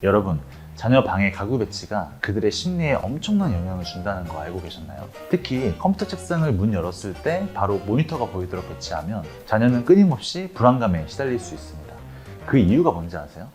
여러분, 자녀 방의 가구 배치가 그들의 심리에 엄청난 영향을 준다는 거 알고 계셨나요? 특히 컴퓨터 책상을 문 열었을 때 바로 모니터가 보이도록 배치하면 자녀는 끊임없이 불안감에 시달릴 수 있습니다. 그 이유가 뭔지 아세요?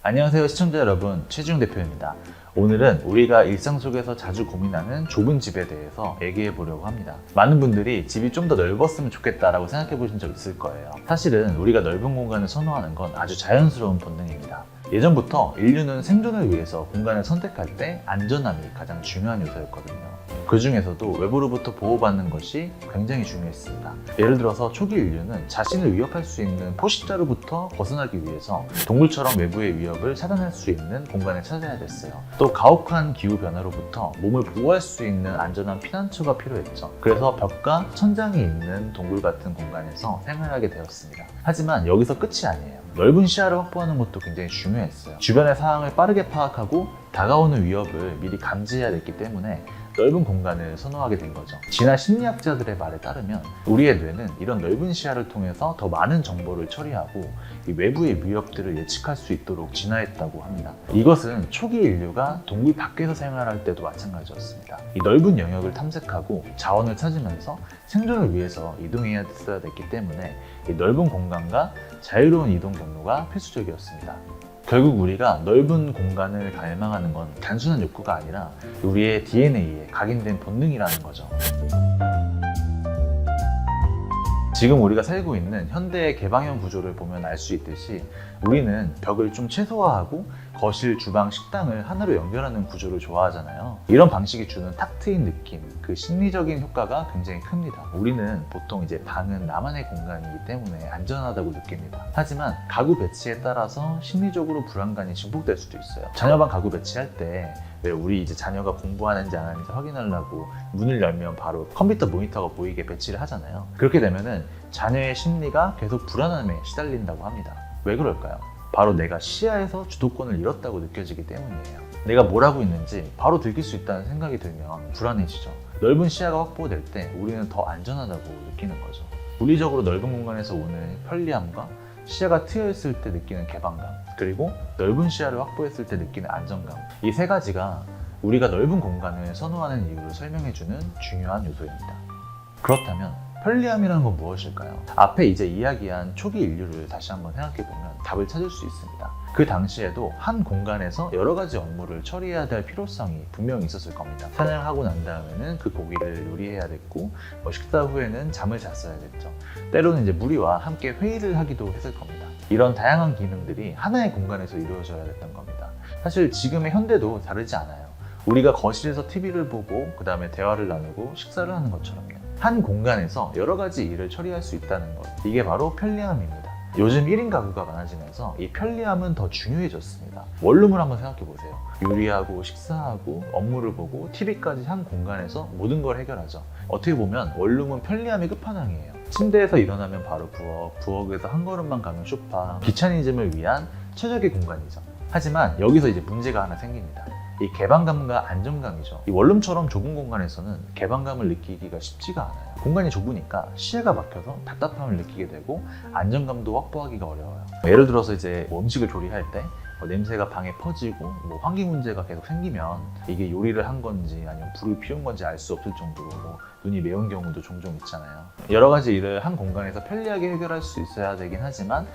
안녕하세요 시청자 여러분, 최지웅 대표입니다. 오늘은 우리가 일상 속에서 자주 고민하는 좁은 집에 대해서 얘기해 보려고 합니다. 많은 분들이 집이 좀 더 넓었으면 좋겠다라고 생각해 보신 적 있을 거예요. 사실은 우리가 넓은 공간을 선호하는 건 아주 자연스러운 본능입니다. 예전부터 인류는 생존을 위해서 공간을 선택할 때 안전함이 가장 중요한 요소였거든요. 그 중에서도 외부로부터 보호받는 것이 굉장히 중요했습니다. 예를 들어서 초기 인류는 자신을 위협할 수 있는 포식자로부터 벗어나기 위해서 동물처럼 외부의 위협을 차단할 수 있는 공간을 찾아야 됐어요. 또 가혹한 기후 변화로부터 몸을 보호할 수 있는 안전한 피난처가 필요했죠. 그래서 벽과 천장이 있는 동굴 같은 공간에서 생활하게 되었습니다. 하지만 여기서 끝이 아니에요. 넓은 시야를 확보하는 것도 굉장히 중요했어요. 주변의 상황을 빠르게 파악하고 다가오는 위협을 미리 감지해야 됐기 때문에 넓은 공간을 선호하게 된 거죠. 진화 심리학자들의 말에 따르면 우리의 뇌는 이런 넓은 시야를 통해서 더 많은 정보를 처리하고 이 외부의 위협들을 예측할 수 있도록 진화했다고 합니다. 이것은 초기 인류가 동굴 밖에서 생활할 때도 마찬가지였습니다. 이 넓은 영역을 탐색하고 자원을 찾으면서 생존을 위해서 이동해야 됐기 때문에 이 넓은 공간과 자유로운 이동 경로가 필수적이었습니다. 결국 우리가 넓은 공간을 갈망하는 건 단순한 욕구가 아니라 우리의 DNA에 각인된 본능이라는 거죠. 지금 우리가 살고 있는 현대의 개방형 구조를 보면 알 수 있듯이 우리는 벽을 좀 최소화하고 거실, 주방, 식당을 하나로 연결하는 구조를 좋아하잖아요. 이런 방식이 주는 탁 트인 느낌, 그 심리적인 효과가 굉장히 큽니다. 우리는 보통 이제 방은 나만의 공간이기 때문에 안전하다고 느낍니다. 하지만 가구 배치에 따라서 심리적으로 불안감이 증폭될 수도 있어요. 자녀방 가구 배치할 때 왜 우리 이제 자녀가 공부하는지 안 하는지 확인하려고 문을 열면 바로 컴퓨터 모니터가 보이게 배치를 하잖아요. 그렇게 되면은 자녀의 심리가 계속 불안함에 시달린다고 합니다. 왜 그럴까요? 바로 내가 시야에서 주도권을 잃었다고 느껴지기 때문이에요. 내가 뭘 하고 있는지 바로 들킬 수 있다는 생각이 들면 불안해지죠. 넓은 시야가 확보될 때 우리는 더 안전하다고 느끼는 거죠. 물리적으로 넓은 공간에서 오는 편리함과 시야가 트여있을 때 느끼는 개방감, 그리고 넓은 시야를 확보했을 때 느끼는 안정감, 이 세 가지가 우리가 넓은 공간을 선호하는 이유를 설명해주는 중요한 요소입니다. 그렇다면 편리함이라는 건 무엇일까요? 앞에 이제 이야기한 초기 인류를 다시 한번 생각해보면 답을 찾을 수 있습니다. 그 당시에도 한 공간에서 여러 가지 업무를 처리해야 될 필요성이 분명히 있었을 겁니다. 사냥하고 난 다음에는 그 고기를 요리해야 됐고, 식사 후에는 잠을 잤어야겠죠. 때로는 이제 무리와 함께 회의를 하기도 했을 겁니다. 이런 다양한 기능들이 하나의 공간에서 이루어져야 됐던 겁니다. 사실 지금의 현대도 다르지 않아요. 우리가 거실에서 TV를 보고 그 다음에 대화를 나누고 식사를 하는 것처럼요. 한 공간에서 여러 가지 일을 처리할 수 있다는 것, 이게 바로 편리함입니다. 요즘 1인 가구가 많아지면서 이 편리함은 더 중요해졌습니다. 원룸을 한번 생각해 보세요. 요리하고 식사하고 업무를 보고 TV까지 한 공간에서 모든 걸 해결하죠. 어떻게 보면 원룸은 편리함의 끝판왕이에요. 침대에서 일어나면 바로 부엌에서 한 걸음만 가면 소파, 귀차니즘을 위한 최적의 공간이죠. 하지만 여기서 이제 문제가 하나 생깁니다. 이 개방감과 안정감이죠. 이 원룸처럼 좁은 공간에서는 개방감을 느끼기가 쉽지가 않아요. 공간이 좁으니까 시야가 막혀서 답답함을 느끼게 되고 안정감도 확보하기가 어려워요. 예를 들어서 이제 음식을 조리할 때 냄새가 방에 퍼지고 환기 문제가 계속 생기면 이게 요리를 한 건지 아니면 불을 피운 건지 알 수 없을 정도로 눈이 매운 경우도 종종 있잖아요. 여러 가지 일을 한 공간에서 편리하게 해결할 수 있어야 되긴 하지만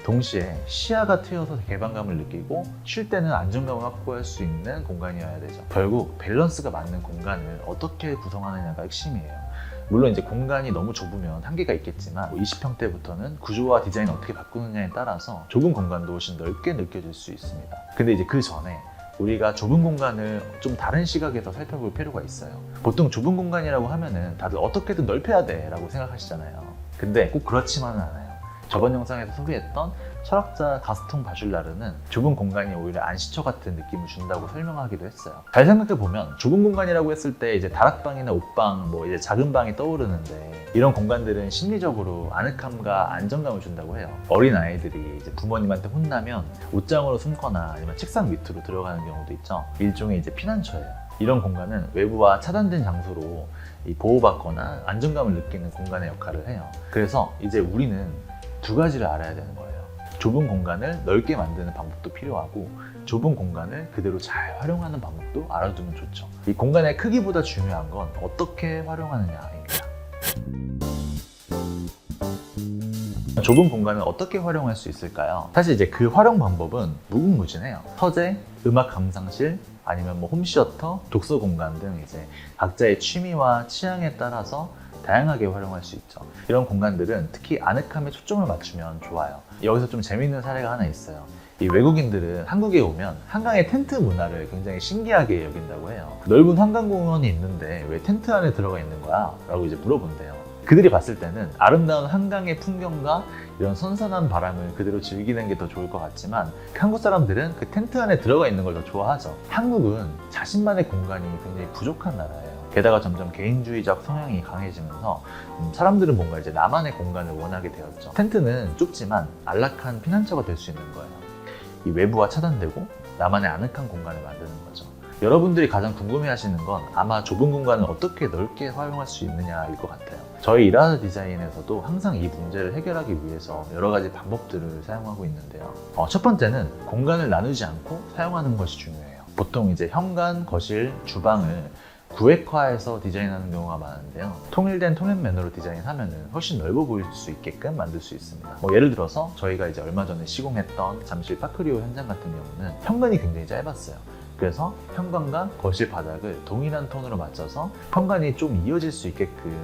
동시에 시야가 트여서 개방감을 느끼고 쉴 때는 안정감을 확보할 수 있는 공간이어야 되죠. 결국 밸런스가 맞는 공간을 어떻게 구성하느냐가 핵심이에요. 물론 이제 공간이 너무 좁으면 한계가 있겠지만 20평대부터는 구조와 디자인을 어떻게 바꾸느냐에 따라서 좁은 공간도 훨씬 넓게 느껴질 수 있습니다. 근데 이제 그 전에 우리가 좁은 공간을 좀 다른 시각에서 살펴볼 필요가 있어요. 보통 좁은 공간이라고 하면은 다들 어떻게든 넓혀야 돼 라고 생각하시잖아요. 근데 꼭 그렇지만은 않아요. 저번 영상에서 소개했던 철학자 가스통 바줄라르는 좁은 공간이 오히려 안식처 같은 느낌을 준다고 설명하기도 했어요. 잘 생각해보면 좁은 공간이라고 했을 때 이제 다락방이나 옷방, 이제 작은 방이 떠오르는데 이런 공간들은 심리적으로 아늑함과 안정감을 준다고 해요. 어린 아이들이 이제 부모님한테 혼나면 옷장으로 숨거나 아니면 책상 밑으로 들어가는 경우도 있죠. 일종의 이제 피난처예요. 이런 공간은 외부와 차단된 장소로 보호받거나 안정감을 느끼는 공간의 역할을 해요. 그래서 이제 우리는 두 가지를 알아야 되는 거예요. 좁은 공간을 넓게 만드는 방법도 필요하고 좁은 공간을 그대로 잘 활용하는 방법도 알아두면 좋죠. 이 공간의 크기보다 중요한 건 어떻게 활용하느냐입니다. 좁은 공간을 어떻게 활용할 수 있을까요? 사실 이제 그 활용 방법은 무궁무진해요. 서재, 음악 감상실, 아니면 뭐 홈시어터, 독서 공간 등 이제 각자의 취미와 취향에 따라서 다양하게 활용할 수 있죠. 이런 공간들은 특히 아늑함에 초점을 맞추면 좋아요. 여기서 좀 재밌는 사례가 하나 있어요. 이 외국인들은 한국에 오면 한강의 텐트 문화를 굉장히 신기하게 여긴다고 해요. 넓은 한강공원이 있는데 왜 텐트 안에 들어가 있는 거야? 라고 이제 물어본대요. 그들이 봤을 때는 아름다운 한강의 풍경과 이런 선선한 바람을 그대로 즐기는 게 더 좋을 것 같지만 한국 사람들은 그 텐트 안에 들어가 있는 걸 더 좋아하죠. 한국은 자신만의 공간이 굉장히 부족한 나라예요. 게다가 점점 개인주의적 성향이 강해지면서 사람들은 뭔가 이제 나만의 공간을 원하게 되었죠. 텐트는 좁지만 안락한 피난처가 될 수 있는 거예요. 이 외부와 차단되고 나만의 아늑한 공간을 만드는 거죠. 여러분들이 가장 궁금해하시는 건 아마 좁은 공간을 어떻게 넓게 활용할 수 있느냐일 것 같아요. 저희 일하는 디자인에서도 항상 이 문제를 해결하기 위해서 여러 가지 방법들을 사용하고 있는데요. 첫 번째는 공간을 나누지 않고 사용하는 것이 중요해요. 보통 이제 현관, 거실, 주방을 구획화해서 디자인하는 경우가 많은데요. 통일된 통행 매너로 디자인하면 훨씬 넓어 보일 수 있게끔 만들 수 있습니다. 예를 들어서 저희가 이제 얼마 전에 시공했던 잠실 파크리오 현장 같은 경우는 현관이 굉장히 짧았어요. 그래서 현관과 거실 바닥을 동일한 톤으로 맞춰서 현관이 좀 이어질 수 있게끔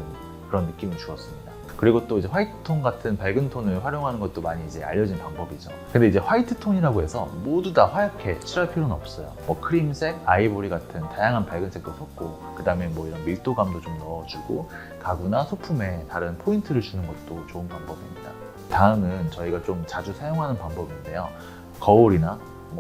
그런 느낌을 주었습니다. 그리고 또 이제 화이트 톤 같은 밝은 톤을 활용하는 것도 많이 이제 알려진 방법이죠. 근데 이제 화이트 톤이라고 해서 모두 다 하얗게 칠할 필요는 없어요. 크림색, 아이보리 같은 다양한 밝은 색도 섞고, 그 다음에 이런 밀도감도 좀 넣어주고, 가구나 소품에 다른 포인트를 주는 것도 좋은 방법입니다. 다음은 저희가 좀 자주 사용하는 방법인데요. 거울이나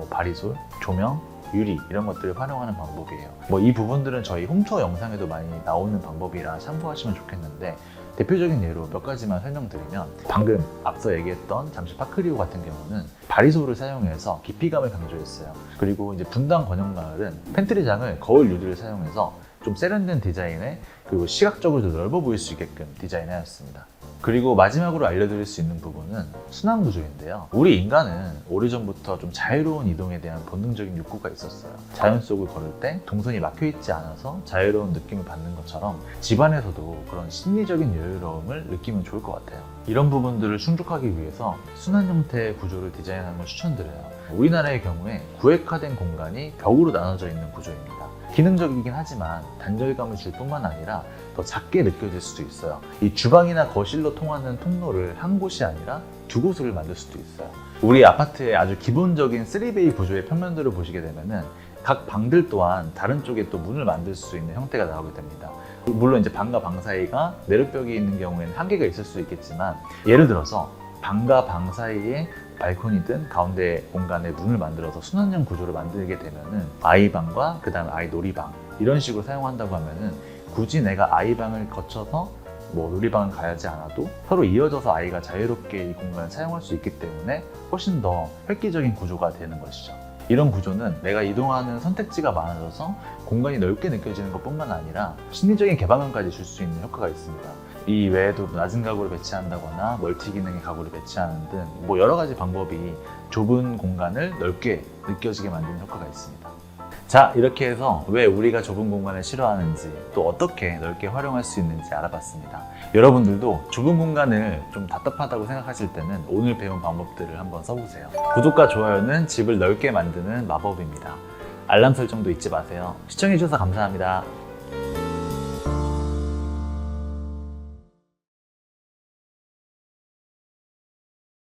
바리솔, 조명, 유리 이런 것들을 활용하는 방법이에요. 이 부분들은 저희 홈투어 영상에도 많이 나오는 방법이라 참고하시면 좋겠는데, 대표적인 예로 몇 가지만 설명드리면, 방금 앞서 얘기했던 잠실 파크리오 같은 경우는 바리솔을 사용해서 깊이감을 강조했어요. 그리고 이제 분당 권영마을은 팬트리장을 거울 유리를 사용해서 좀 세련된 디자인에, 그리고 시각적으로도 넓어 보일 수 있게끔 디자인하였습니다. 그리고 마지막으로 알려드릴 수 있는 부분은 순환 구조인데요. 우리 인간은 오래전부터 좀 자유로운 이동에 대한 본능적인 욕구가 있었어요. 자연 속을 걸을 때 동선이 막혀있지 않아서 자유로운 느낌을 받는 것처럼 집안에서도 그런 심리적인 여유로움을 느끼면 좋을 것 같아요. 이런 부분들을 충족하기 위해서 순환 형태의 구조를 디자인하는 걸 추천드려요. 우리나라의 경우에 구획화된 공간이 벽으로 나눠져 있는 구조입니다. 기능적이긴 하지만 단절감을 줄 뿐만 아니라 더 작게 느껴질 수도 있어요. 이 주방이나 거실로 통하는 통로를 한 곳이 아니라 두 곳을 만들 수도 있어요. 우리 아파트의 아주 기본적인 3베이 구조의 평면도를 보시게 되면은 각 방들 또한 다른 쪽에 또 문을 만들 수 있는 형태가 나오게 됩니다. 물론 이제 방과 방 사이가 내력벽이 있는 경우에는 한계가 있을 수 있겠지만, 예를 들어서 방과 방 사이에 발코니든 가운데 공간에 문을 만들어서 순환형 구조를 만들게 되면은 아이방과 그 다음에 아이 놀이방 이런 식으로 사용한다고 하면은 굳이 내가 아이방을 거쳐서 놀이방을 가야지 않아도 서로 이어져서 아이가 자유롭게 이 공간을 사용할 수 있기 때문에 훨씬 더 획기적인 구조가 되는 것이죠. 이런 구조는 내가 이동하는 선택지가 많아져서 공간이 넓게 느껴지는 것뿐만 아니라 심리적인 개방감까지 줄 수 있는 효과가 있습니다. 이 외에도 낮은 가구를 배치한다거나 멀티 기능의 가구를 배치하는 등 여러 가지 방법이 좁은 공간을 넓게 느껴지게 만드는 효과가 있습니다. 자, 이렇게 해서 왜 우리가 좁은 공간을 싫어하는지, 또 어떻게 넓게 활용할 수 있는지 알아봤습니다. 여러분들도 좁은 공간을 좀 답답하다고 생각하실 때는 오늘 배운 방법들을 한번 써보세요. 구독과 좋아요는 집을 넓게 만드는 마법입니다. 알람 설정도 잊지 마세요. 시청해주셔서 감사합니다.